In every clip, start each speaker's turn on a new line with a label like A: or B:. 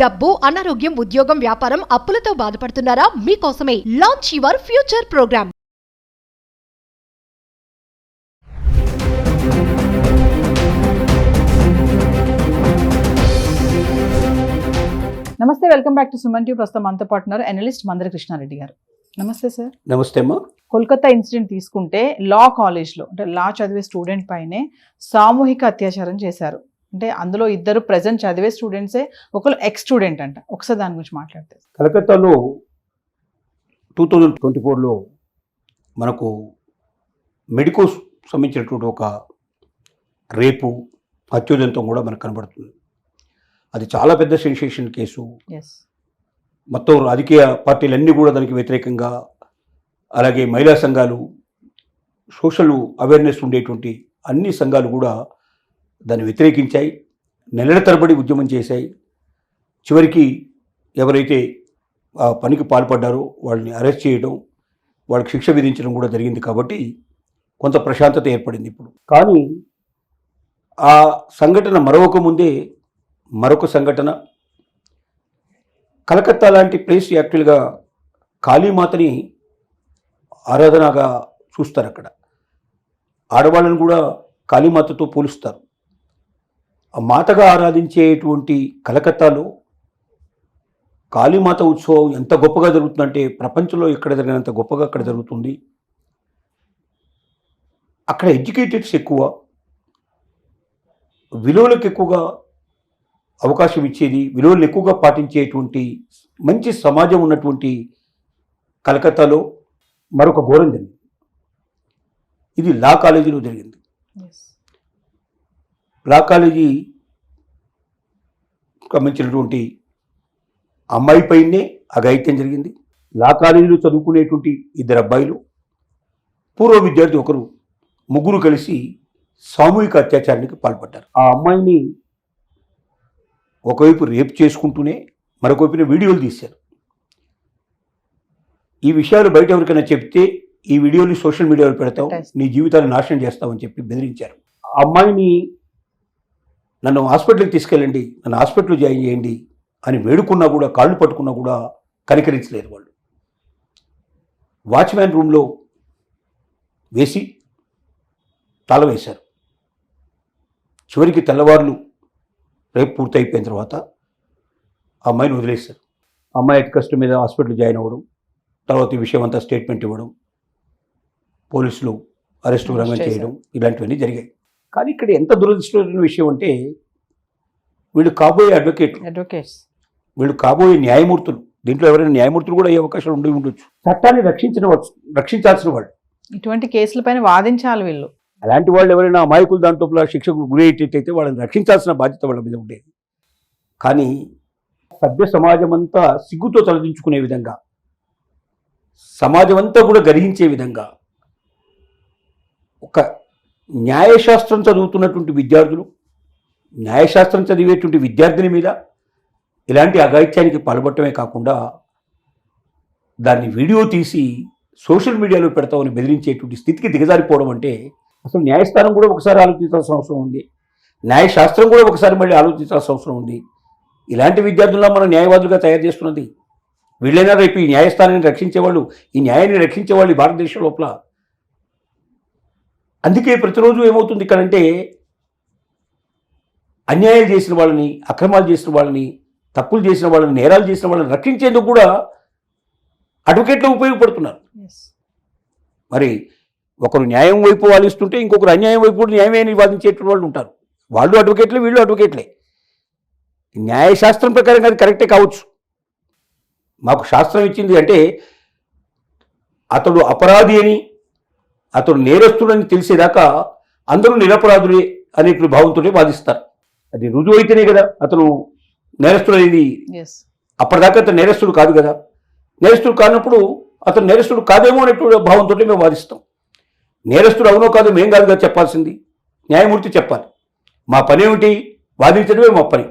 A: డబ్బు, అనారోగ్యం, ఉద్యోగం, వ్యాపారం, అప్పులతో బాధపడుతున్నారా? మీకోసమే లాంచ్ యువర్ ఫ్యూచర్ ప్రోగ్రామ్.
B: నమస్తే, welcome back to Suman TV. ప్రస్తుతం మనతో పాటు ఉన్నారు అనలిస్ట్ మందర కృష్ణారెడ్డి గారు. నమస్తే సార్.
C: నమస్తే అమ్మా.
B: కోల్కతా ఇన్సిడెంట్ తీసుకుంటే లా కాలేజ్లో అంటే లా చదివే స్టూడెంట్ పైనే సామూహిక అత్యాచారం చేశారు. అంటే అందులో ఇద్దరు ప్రెజెంట్ చదివే స్టూడెంట్సే, ఒకరు ఎక్స్ స్టూడెంట్ అంట. ఒకసారి దాని గురించి మాట్లాడితే.
C: కలకత్తాలో 2024లో మనకు మెడికోస్ సంబంధించినటువంటి ఒక రేపు అత్యుదంతం కూడా మనకు కనబడుతుంది. అది చాలా పెద్ద సెన్సేషన్ కేసు. మొత్తం రాజకీయ పార్టీలన్నీ కూడా దానికి వ్యతిరేకంగా, అలాగే మహిళా సంఘాలు, సోషల్ అవేర్నెస్ ఉండేటువంటి అన్ని సంఘాలు కూడా దాన్ని వ్యతిరేకించాయి. నెలల తరబడి ఉద్యమం చేశాయి. చివరికి ఎవరైతే ఆ పనికి పాల్పడ్డారో వాళ్ళని అరెస్ట్ చేయడం, వాళ్ళకి శిక్ష విధించడం కూడా జరిగింది. కాబట్టి కొంత ప్రశాంతత ఏర్పడింది ఇప్పుడు. కానీ ఆ సంఘటన మరొక ముందే మరొక సంఘటన, కలకత్తా లాంటి ప్లేస్ యాక్చువల్గా కాళీమాతని ఆరాధనగా చూస్తారు. అక్కడ ఆడవాళ్ళను కూడా కాళీమాతతో పోలుస్తారు. ఆ మాతగా ఆరాధించేటువంటి కలకత్తాలో కాళీమాత ఉత్సవం ఎంత గొప్పగా జరుగుతుందంటే ప్రపంచంలో ఎక్కడ జరిగినంత గొప్పగా అక్కడ జరుగుతుంది. అక్కడ ఎడ్యుకేటెడ్స్ ఎక్కువ, విలువలకు ఎక్కువగా అవకాశం ఇచ్చేది, విలువలను ఎక్కువగా పాటించేటువంటి మంచి సమాజం ఉన్నటువంటి కలకత్తాలో మరొక ఘోరం జరిగింది. ఇది లా కాలేజీలో జరిగింది. లా కాలేజీ సంబంధించినటువంటి అమ్మాయి పైనే అఘాయిత్యం జరిగింది. లా కాలేజీలో చదువుకునేటువంటి ఇద్దరు అబ్బాయిలు, పూర్వ విద్యార్థి ఒకరు, ముగ్గురు కలిసి సామూహిక అత్యాచారానికి పాల్పడ్డారు. ఆ అమ్మాయిని ఒకవైపు రేప్ చేసుకుంటూనే మరొకవైపున వీడియోలు తీశారు. ఈ విషయాలు బయట ఎవరికైనా చెప్తే ఈ వీడియోని సోషల్ మీడియాలో పెడతాం, నీ జీవితాన్ని నాశనం చేస్తామని చెప్పి బెదిరించారు. ఆ అమ్మాయిని నన్ను హాస్పిటల్కి తీసుకెళ్ళండి, నన్ను హాస్పిటల్లో జాయిన్ చేయండి అని వేడుకున్నా కూడా, కాళ్ళు పట్టుకున్నా కూడా కనికరించలేదు వాళ్ళు. వాచ్మ్యాన్ రూమ్లో వేసి తాళం వేశారు. చివరికి తెల్లవార్లు రేపు పూర్తయిపోయిన తర్వాత ఆ అమ్మాయిని వదిలేశారు. అమ్మాయి అతి కష్టం మీద హాస్పిటల్ జాయిన్ అవ్వడం, తర్వాత ఈ విషయం అంతా స్టేట్మెంట్ ఇవ్వడం, పోలీసులు అరెస్టు రంగం చేయడం, ఇలాంటివన్నీ జరిగాయి. కానీ ఇక్కడ ఎంత దురదృష్టమైన విషయం అంటే, వీళ్ళు కాబోయే అడ్వకేట్స్, వీళ్ళు కాబోయే న్యాయమూర్తులు, దీంట్లో ఎవరైనా న్యాయమూర్తులు కూడా అయ్యే అవకాశాలు ఉండి ఉండొచ్చు. చట్టాన్ని రక్షించాల్సిన వాళ్ళు,
B: ఇటువంటి కేసులపైన వాదించాలి వీళ్ళు.
C: అలాంటి వాళ్ళు ఎవరైనా అమాయకులు దాంట్లో శిక్షకు గురయ్యేటట్టయితే వాళ్ళని రక్షించాల్సిన బాధ్యత వాళ్ళ మీద ఉండేది. కానీ సభ్య సమాజం అంతా సిగ్గుతో తలదించుకునే విధంగా, సమాజం అంతా కూడా గ్రహించే విధంగా, ఒక న్యాయశాస్త్రం చదువుతున్నటువంటి విద్యార్థులు, న్యాయశాస్త్రం చదివేటువంటి విద్యార్థిని మీద ఇలాంటి అఘాయిత్యానికి పాల్పడటమే కాకుండా దాన్ని వీడియో తీసి సోషల్ మీడియాలో పెడతామని బెదిరించేటువంటి స్థితికి దిగజారిపోవడం అంటే, అసలు న్యాయస్థానం కూడా ఒకసారి ఆలోచించాల్సిన అవసరం ఉంది, న్యాయశాస్త్రం కూడా ఒకసారి మళ్ళీ ఆలోచించాల్సిన అవసరం ఉంది. ఇలాంటి విద్యార్థుల్లో మనం న్యాయవాదులుగా తయారు చేస్తున్నది వీళ్ళైనా రేపు ఈ న్యాయస్థానాన్ని రక్షించేవాళ్ళు, ఈ న్యాయాన్ని రక్షించేవాళ్ళు ఈ భారతదేశం లోపల. అందుకే ప్రతిరోజు ఏమవుతుంది ఇక్కడంటే, అన్యాయాలు చేసిన వాళ్ళని, అక్రమాలు చేసిన వాళ్ళని, తప్పులు చేసిన వాళ్ళని, నేరాలు చేసిన వాళ్ళని రక్షించేందుకు కూడా అడ్వకేట్లు ఉపయోగపడుతున్నారు. మరి ఒకరు న్యాయం వైపు వాదిస్తుంటే ఇంకొకరు అన్యాయం వైపు కూడా న్యాయమే వాదించేటువంటి వాళ్ళు ఉంటారు. వాళ్ళు అడ్వకేట్లే, వీళ్ళు అడ్వకేట్లే. న్యాయశాస్త్రం ప్రకారం అది కరెక్టే కావచ్చు. మాకు శాస్త్రం ఇచ్చింది అంటే అతడు అపరాధి అని, అతడు నేరస్తుడని తెలిసేదాకా అందరూ నిరపరాధులే అనేటువంటి భావంతోనే వాదిస్తారు. అది రుజువు అయితేనే కదా అతను నేరస్తుడు అనేది. అప్పటిదాకా అతను నేరస్తుడు కాదు కదా. నేరస్తుడు కానప్పుడు అతను నేరస్తుడు కాదేమో అనేటువంటి భావంతో మేము వాదిస్తాం. నేరస్తుడు అవునో కాదో మేం కాదుగా చెప్పాల్సింది, న్యాయమూర్తి చెప్పాలి. మా పని ఏమిటి, వాదించడమే మా పని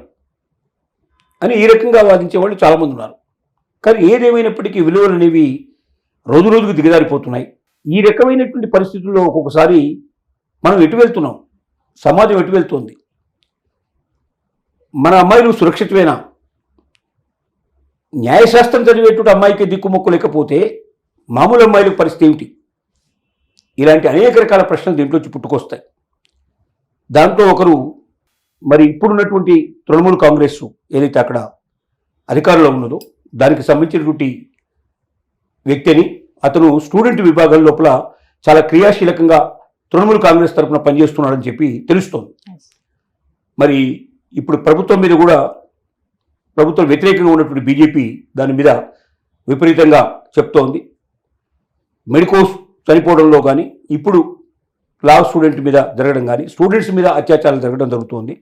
C: అని ఈ రకంగా వాదించే వాళ్ళు చాలామంది ఉన్నారు. కానీ ఏదేమైనప్పటికీ విలువలు అనేవి రోజు రోజుకు దిగజారిపోతున్నాయి. ఈ రకమైనటువంటి పరిస్థితుల్లో ఒక్కొక్కసారి మనం ఎటు వెళ్తున్నాం, సమాజం ఎటు వెళ్తుంది, మన అమ్మాయిలు సురక్షితమేనా, న్యాయశాస్త్రం చదివేటువంటి అమ్మాయికి దిక్కుమొక్కు లేకపోతే మామూలు అమ్మాయిల పరిస్థితి ఏమిటి? ఇలాంటి అనేక రకాల ప్రశ్నలు దీంట్లో వచ్చి పుట్టుకొస్తాయి. దాంట్లో ఒకరు మరి ఇప్పుడున్నటువంటి తృణమూల్ కాంగ్రెస్ ఏదైతే అక్కడ అధికారంలో ఉన్నదో దానికి సంబంధించినటువంటి వ్యక్తి అని, అతను స్టూడెంట్ విభాగం లోపల చాలా క్రియాశీలకంగా తృణమూల్ కాంగ్రెస్ తరఫున పనిచేస్తున్నాడని చెప్పి తెలుస్తోంది. మరి ఇప్పుడు ప్రభుత్వం మీద కూడా, ప్రభుత్వం వ్యతిరేకంగా ఉన్నటువంటి బీజేపీ దాని మీద విపరీతంగా చెప్తోంది. మెడికోస్ చనిపోవడంలో కానీ, ఇప్పుడు లా స్టూడెంట్ మీద జరగడం కానీ, స్టూడెంట్స్ మీద అత్యాచారాలు జరగడం జరుగుతోంది.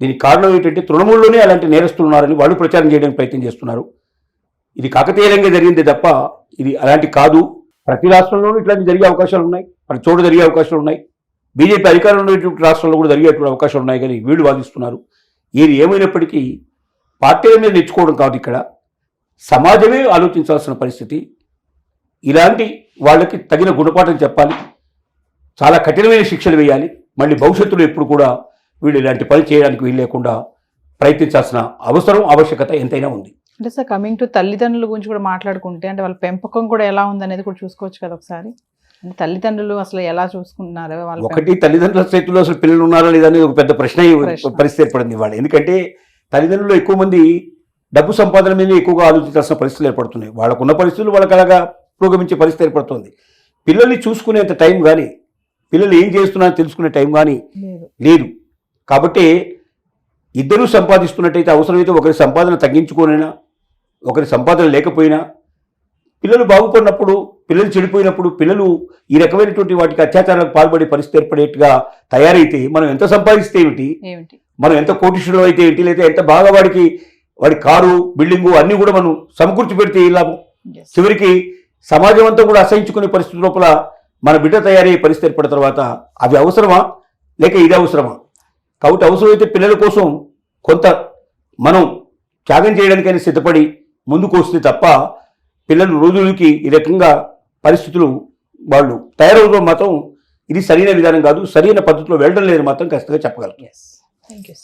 C: దీనికి కారణం ఏంటంటే తృణమూల్లోనే అలాంటి నేరస్తులు ఉన్నారని వాళ్ళు ప్రచారం చేయడానికి ప్రయత్నం చేస్తున్నారు. ఇది కాకతీయంగా జరిగిందే తప్ప ఇది అలాంటి కాదు. ప్రతి రాష్ట్రంలోనూ ఇట్లాంటి జరిగే అవకాశాలు ఉన్నాయి, ప్రతి చోట జరిగే అవకాశాలు ఉన్నాయి. బీజేపీ అధికారంలో ఉన్నటువంటి రాష్ట్రాల్లో కూడా జరిగేటువంటి అవకాశాలు ఉన్నాయి, కానీ వీళ్ళు వాదిస్తున్నారు. ఏది ఏమైనప్పటికీ పార్టీల మీద నెచ్చుకోవడం కాదు, ఇక్కడ సమాజమే ఆలోచించాల్సిన పరిస్థితి. ఇలాంటి వాళ్ళకి తగిన గుణపాఠం చెప్పాలి, చాలా కఠినమైన శిక్షలు వేయాలి. మళ్ళీ భవిష్యత్తులో ఎప్పుడు కూడా వీళ్ళు ఇలాంటి పని చేయడానికి వీలు లేకుండా ప్రయత్నించాల్సిన అవసరం, ఆవశ్యకత ఎంతైనా ఉంది.
B: అంటే సార్, కమింగ్ టు తల్లిదండ్రుల గురించి కూడా మాట్లాడుకుంటే, అంటే వాళ్ళ పెంపకం కూడా ఎలా ఉందనేది కూడా చూసుకోవచ్చు కదా ఒకసారి. అంటే తల్లిదండ్రులు అసలు ఎలా చూసుకుంటున్నారు వాళ్ళు?
C: ఒకటి, తల్లిదండ్రుల చేతుల్లో అసలు పిల్లలు ఉన్నారా లేదా అనేది ఒక పెద్ద ప్రశ్న పరిస్థితి ఏర్పడింది వాళ్ళు. ఎందుకంటే తల్లిదండ్రులు ఎక్కువ మంది డబ్బు సంపాదన మీద ఎక్కువగా ఆలోచించాల్సిన పరిస్థితులు ఏర్పడుతున్నాయి. వాళ్ళకున్న పరిస్థితులు వాళ్ళకి అలాగా పురోగమించే పరిస్థితి ఏర్పడుతుంది. పిల్లల్ని చూసుకునేంత టైం కానీ, పిల్లలు ఏం చేస్తున్నారో తెలుసుకునే టైం కానీ లేదు. కాబట్టి ఇద్దరూ సంపాదిస్తున్నట్టయితే అవసరమైతే ఒకరి సంపాదన తగ్గించుకోనైనా, ఒకరి సంపాదన లేకపోయినా, పిల్లలు బాగుపడినప్పుడు, పిల్లలు చెడిపోయినప్పుడు, పిల్లలు ఈ రకమైనటువంటి వాటికి అత్యాచారాలకు పాల్పడే పరిస్థితి ఏర్పడేట్టుగా తయారైతే మనం ఎంత సంపాదిస్తే ఏమిటి, మనం ఎంత కోటీశ్వరులు అయితే ఏంటి, లేదా ఎంత బాగా వాడి కారు, బిల్డింగు అన్నీ కూడా మనం సమకూర్చి పెడితే లాభం. చివరికి సమాజం అంతా కూడా అసహించుకునే పరిస్థితి లోపల మన బిడ్డ తయారయ్యే పరిస్థితి ఏర్పడిన తర్వాత అవి అవసరమా లేక ఇది అవసరమా? కాబట్టి అవసరమైతే పిల్లల కోసం కొంత మనం త్యాగం చేయడానికైనా సిద్ధపడి ముందుకు వస్తే తప్ప పిల్లలు రోజులకి ఈ రకంగా పరిస్థితులు వాళ్ళు తయారవడం మాత్రం ఇది సరైన విధానం కాదు, సరైన పద్ధతిలో వెళ్ళడం లేదు మాత్రం ఖచ్చితంగా చెప్పగలం.
B: Thank you.